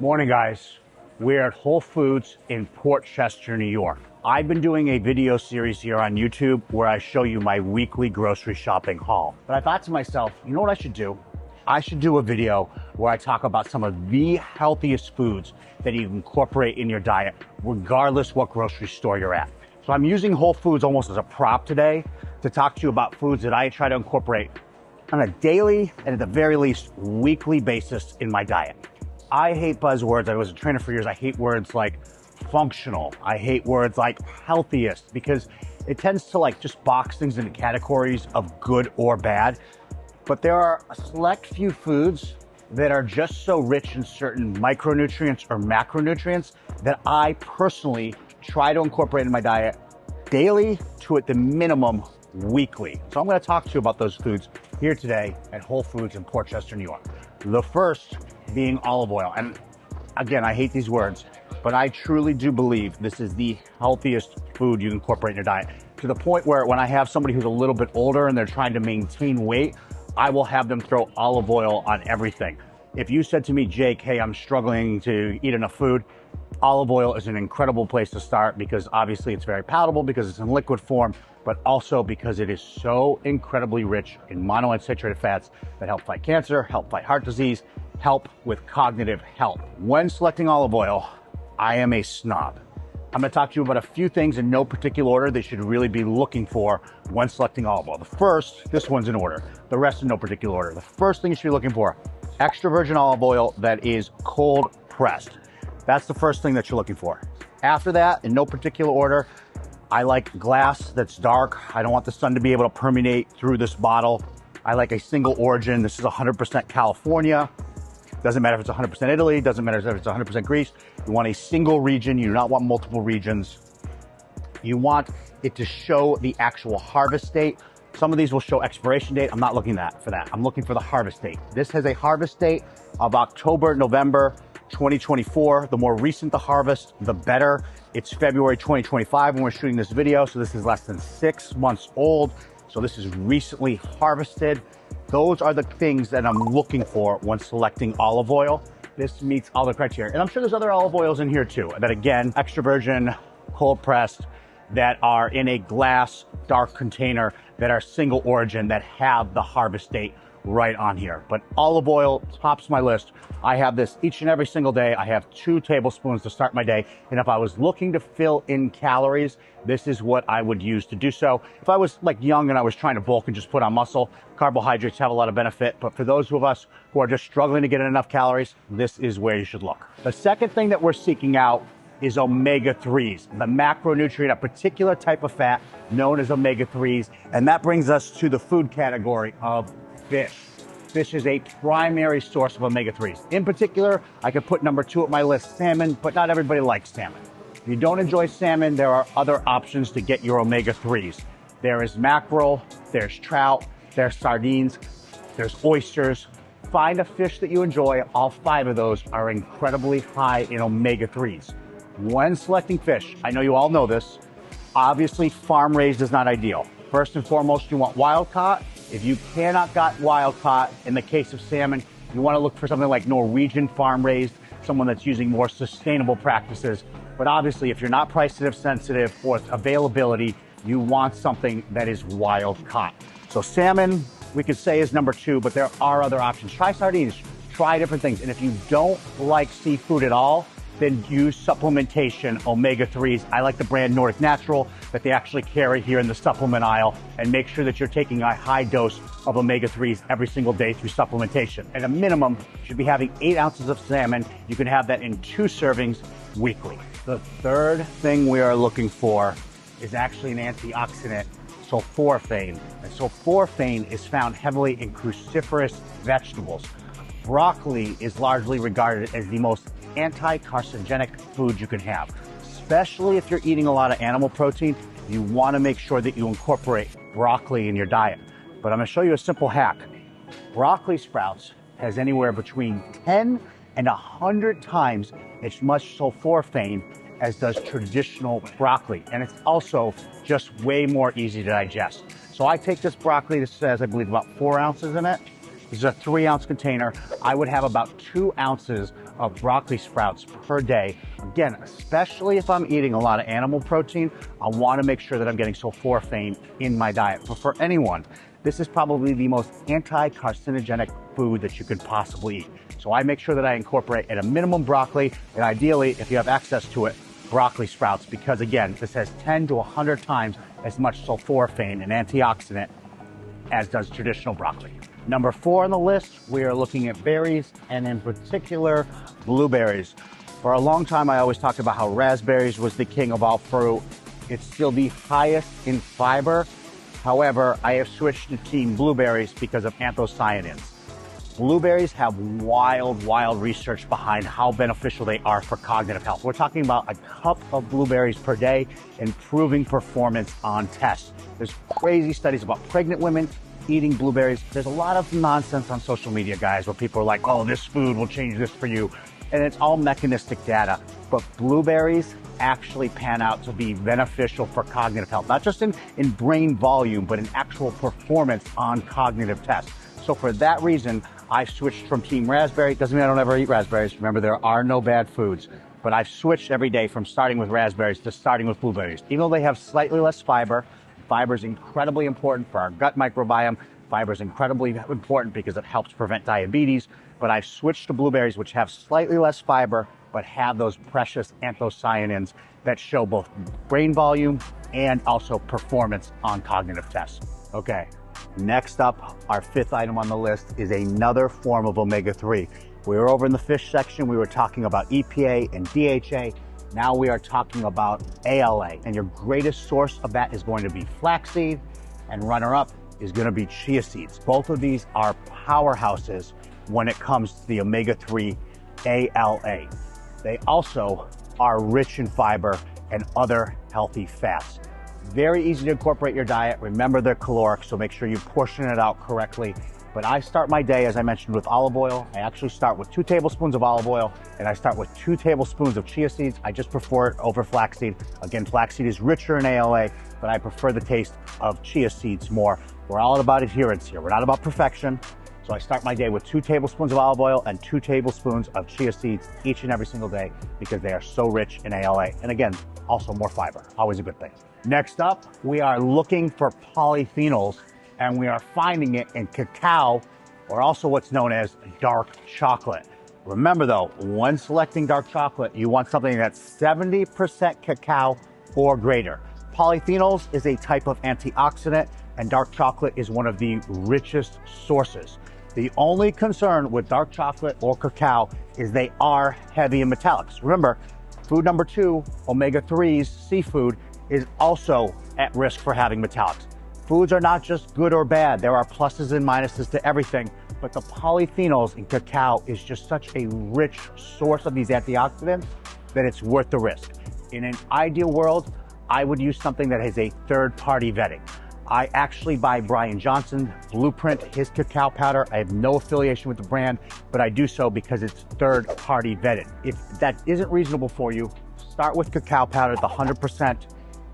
Morning, guys. We're at Whole Foods in Port Chester, New York. I've been doing a video series here on YouTube where I show you my weekly grocery shopping haul. But I thought to myself, you know what I should do? I should do a video where I talk about some of the healthiest foods that you can incorporate in your diet, regardless what grocery store you're at. So I'm using Whole Foods almost as a prop today to talk to you about foods that I try to incorporate on a daily and at the very least weekly basis in my diet. I hate buzzwords. I was a trainer for years. I hate words like functional. I hate words like healthiest because it tends to just box things into categories of good or bad. But there are a select few foods that are just so rich in certain micronutrients or macronutrients that I personally try to incorporate in my diet daily to at the minimum weekly. So I'm going to talk to you about those foods here today at Whole Foods in Port Chester, New York. The first being olive oil. And again, I hate these words, but I truly do believe this is the healthiest food you can incorporate in your diet, to the point where when I have somebody who's a little bit older and they're trying to maintain weight, I will have them throw olive oil on everything. If you said to me, Jake, hey, I'm struggling to eat enough food, olive oil is an incredible place to start because obviously it's very palatable because it's in liquid form, but also because it is so incredibly rich in monounsaturated fats that help fight cancer, help fight heart disease, help with cognitive health. When selecting olive oil, I am a snob. I'm going to talk to you about a few things in no particular order they should really be looking for when selecting olive oil. The first, this one's in order, the rest in no particular order. The first thing you should be looking for, extra virgin olive oil that is cold pressed. That's the first thing that you're looking for. After that, in no particular order, I like glass that's dark. I don't want the sun to be able to permeate through this bottle. I like a single origin. This is 100% California. Doesn't matter if it's 100% Italy, doesn't matter if it's 100% Greece. You want a single region, you do not want multiple regions. You want it to show the actual harvest date. Some of these will show expiration date. I'm not looking for that. I'm looking for the harvest date. This has a harvest date of October, November 2024. The more recent the harvest, the better. It's February 2025 when we're shooting this video, so this is less than 6 months old. So this is recently harvested. Those are the things that I'm looking for when selecting olive oil. This meets all the criteria. And I'm sure there's other olive oils in here too, that again, extra virgin, cold pressed, that are in a glass dark container, that are single origin, that have the harvest date right on here. But olive oil tops my list. I have this each and every single day. I have 2 tablespoons to start my day. And if I was looking to fill in calories, this is what I would use to do so. If I was young and I was trying to bulk and just put on muscle, carbohydrates have a lot of benefit. But for those of us who are just struggling to get enough calories, this is where you should look. The second thing that we're seeking out is omega-3s, the macronutrient, a particular type of fat known as omega-3s. And that brings us to the food category of fish. Fish is a primary source of omega-3s. In particular, I could put number 2 at my list, salmon, but not everybody likes salmon. If you don't enjoy salmon, there are other options to get your omega-3s. There is mackerel, there's trout, there's sardines, there's oysters. Find a fish that you enjoy. All 5 of those are incredibly high in omega-3s. When selecting fish, I know you all know this, obviously farm raised is not ideal. First and foremost, you want wild caught. If you cannot get wild caught, in the case of salmon, you want to look for something like Norwegian farm raised, someone that's using more sustainable practices. But obviously, if you're not price sensitive or availability, you want something that is wild caught. So salmon, we could say is number 2, but there are other options. Try sardines, try different things. And if you don't like seafood at all, then use supplementation omega-3s. I like the brand Nordic Natural that they actually carry here in the supplement aisle, and make sure that you're taking a high dose of omega-3s every single day through supplementation. At a minimum, you should be having 8 ounces of salmon. You can have that in 2 servings weekly. The third thing we are looking for is actually an antioxidant, sulforaphane. And sulforaphane is found heavily in cruciferous vegetables. Broccoli is largely regarded as the most anti-carcinogenic food you can have. Especially if you're eating a lot of animal protein, you want to make sure that you incorporate broccoli in your diet. But I'm going to show you a simple hack. Broccoli sprouts has anywhere between 10 and 100 times as much sulforaphane as does traditional broccoli. And it's also just way more easy to digest. So I take this broccoli, this says, I believe, about 4 ounces in it. This is a 3-ounce container. I would have about 2 ounces of broccoli sprouts per day. Again, especially if I'm eating a lot of animal protein, I want to make sure that I'm getting sulforaphane in my diet. But for anyone, this is probably the most anti-carcinogenic food that you could possibly eat. So I make sure that I incorporate at a minimum broccoli, and ideally, if you have access to it, broccoli sprouts, because again, this has 10 to 100 times as much sulforaphane, an antioxidant, as does traditional broccoli. Number 4 on the list, we are looking at berries, and in particular, blueberries. For a long time, I always talked about how raspberries was the king of all fruit. It's still the highest in fiber. However, I have switched to team blueberries because of anthocyanins. Blueberries have wild research behind how beneficial they are for cognitive health. We're talking about a cup of blueberries per day, improving performance on tests. There's crazy studies about pregnant women eating blueberries. There's a lot of nonsense on social media, guys, where people are like, oh, this food will change this for you. And it's all mechanistic data. But blueberries actually pan out to be beneficial for cognitive health, not just in brain volume, but in actual performance on cognitive tests. So for that reason, I switched from team raspberry. Doesn't mean I don't ever eat raspberries. Remember, there are no bad foods. But I've switched every day from starting with raspberries to starting with blueberries. Even though they have slightly less fiber, fiber is incredibly important for our gut microbiome. Fiber is incredibly important because it helps prevent diabetes. But I've switched to blueberries, which have slightly less fiber, but have those precious anthocyanins that show both brain volume and also performance on cognitive tests. Okay, next up, our 5th item on the list is another form of omega-3. We were over in the fish section, we were talking about EPA and DHA. Now we are talking about ALA, and your greatest source of that is going to be flaxseed, and runner-up is going to be chia seeds. Both of these are powerhouses when it comes to the omega-3 ALA. They also are rich in fiber and other healthy fats. Very easy to incorporate your diet. Remember, they're caloric, so make sure you portion it out correctly. But I start my day, as I mentioned, with olive oil. I actually start with 2 tablespoons of olive oil, and I start with 2 tablespoons of chia seeds. I just prefer it over flaxseed. Again, flaxseed is richer in ALA, but I prefer the taste of chia seeds more. We're all about adherence here. We're not about perfection. So I start my day with 2 tablespoons of olive oil and 2 tablespoons of chia seeds each and every single day because they are so rich in ALA. And again, also more fiber, always a good thing. Next up, we are looking for polyphenols, and we are finding it in cacao, or also what's known as dark chocolate. Remember though, when selecting dark chocolate, you want something that's 70% cacao or greater. Polyphenols is a type of antioxidant, and dark chocolate is one of the richest sources. The only concern with dark chocolate or cacao is they are heavy in metallics. Remember, food number 2, omega-3s, seafood, is also at risk for having metallics. Foods are not just good or bad. There are pluses and minuses to everything, but the polyphenols in cacao is just such a rich source of these antioxidants that it's worth the risk. In an ideal world, I would use something that has a third-party vetting. I actually buy Brian Johnson Blueprint, his cacao powder. I have no affiliation with the brand, but I do so because it's third-party vetted. If that isn't reasonable for you, start with cacao powder, the 100%.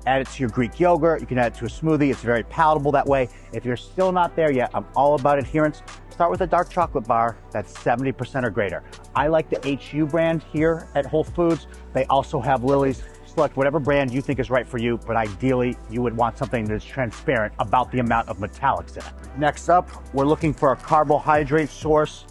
Add it to your Greek yogurt. You can add it to a smoothie. It's very palatable that way. If you're still not there yet, I'm all about adherence. Start with a dark chocolate bar that's 70% or greater. I like the HU brand here at Whole Foods. They also have Lily's. Select whatever brand you think is right for you, but ideally you would want something that's transparent about the amount of metallics in it. Next up, we're looking for a carbohydrate source.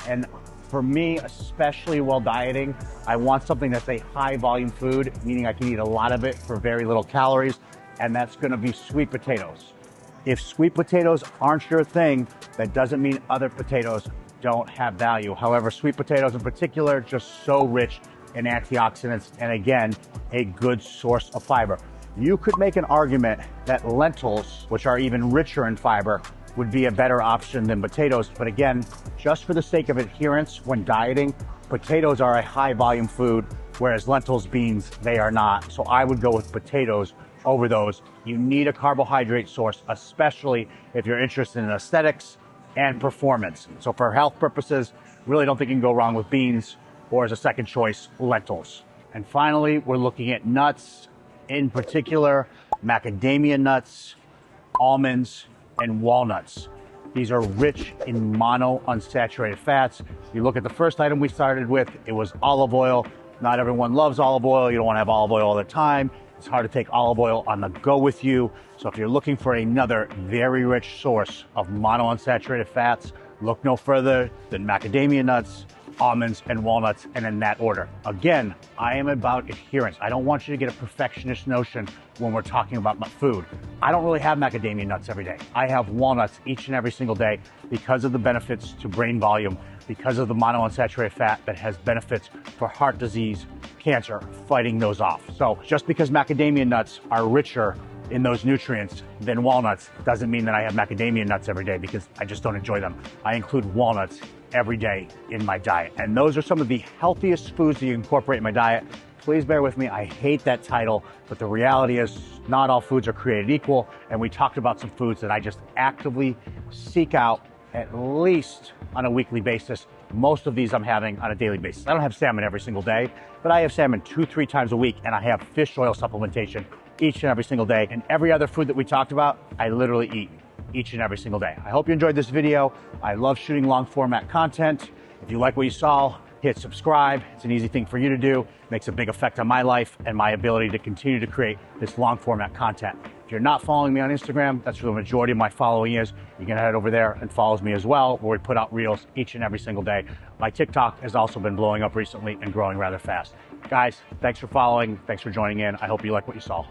And for me, especially while dieting, I want something that's a high volume food, meaning I can eat a lot of it for very little calories, and that's gonna be sweet potatoes. If sweet potatoes aren't your thing, that doesn't mean other potatoes don't have value. However, sweet potatoes in particular are just so rich in antioxidants, and again, a good source of fiber. You could make an argument that lentils, which are even richer in fiber, would be a better option than potatoes. But again, just for the sake of adherence when dieting, potatoes are a high volume food, whereas lentils, beans, they are not. So I would go with potatoes over those. You need a carbohydrate source, especially if you're interested in aesthetics and performance. So for health purposes, really don't think you can go wrong with beans, or as a second choice, lentils. And finally, we're looking at nuts, in particular, macadamia nuts, almonds, and walnuts. These are rich in monounsaturated fats. You look at the first item we started with, it was olive oil. Not everyone loves olive oil. You don't want to have olive oil all the time. It's hard to take olive oil on the go with you. So if you're looking for another very rich source of monounsaturated fats, look no further than macadamia nuts, almonds, and walnuts, and in that order. Again, I am about adherence. I don't want you to get a perfectionist notion when we're talking about my food. I don't really have macadamia nuts every day. I have walnuts each and every single day because of the benefits to brain volume, because of the monounsaturated fat that has benefits for heart disease, cancer, fighting those off. So just because macadamia nuts are richer in those nutrients than walnuts doesn't mean that I have macadamia nuts every day, because I just don't enjoy them. I include walnuts every day in my diet. And those are some of the healthiest foods that you incorporate in my diet. Please bear with me. I hate that title, but the reality is not all foods are created equal. And we talked about some foods that I just actively seek out at least on a weekly basis. Most of these I'm having on a daily basis. I don't have salmon every single day, but I have salmon 2-3 times a week, and I have fish oil supplementation each and every single day. And every other food that we talked about, I literally eat each and every single day. I hope you enjoyed this video. I love shooting long format content. If you like what you saw, hit subscribe. It's an easy thing for you to do. It makes a big effect on my life and my ability to continue to create this long format content. If you're not following me on Instagram, that's where the majority of my following is. You can head over there and follow me as well, where we put out reels each and every single day. My TikTok has also been blowing up recently and growing rather fast. Guys, thanks for following. Thanks for joining in. I hope you like what you saw.